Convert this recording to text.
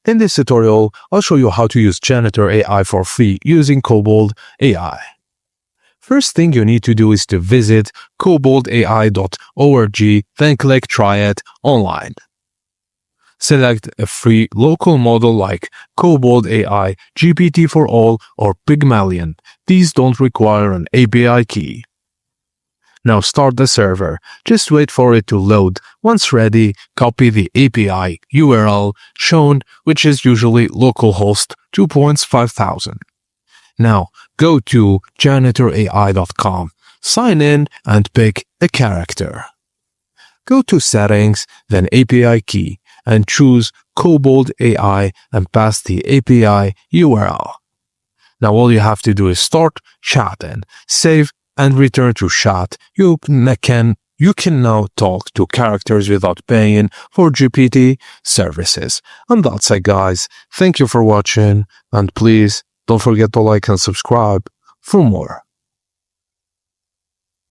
In this tutorial, I'll show you how to use Janitor AI for free using Kobold AI. First thing you need to do is to visit koboldai.org, then click Try it online. Select a free local model like Kobold AI, GPT-4All, or Pygmalion. These don't require an API key. Now start the server. Just wait for it to load. Once ready, copy the API URL shown, which is usually localhost 2.5000. Now go to janitorai.com, sign in and pick a character. Go to Settings, then API Key, and choose Kobold AI and pass the API URL. Now all you have to do is start chatting, save, and return to chat. You can now talk to characters without paying for GPT services. And that's it, guys. Thank you for watching, and please don't forget to like and subscribe for more.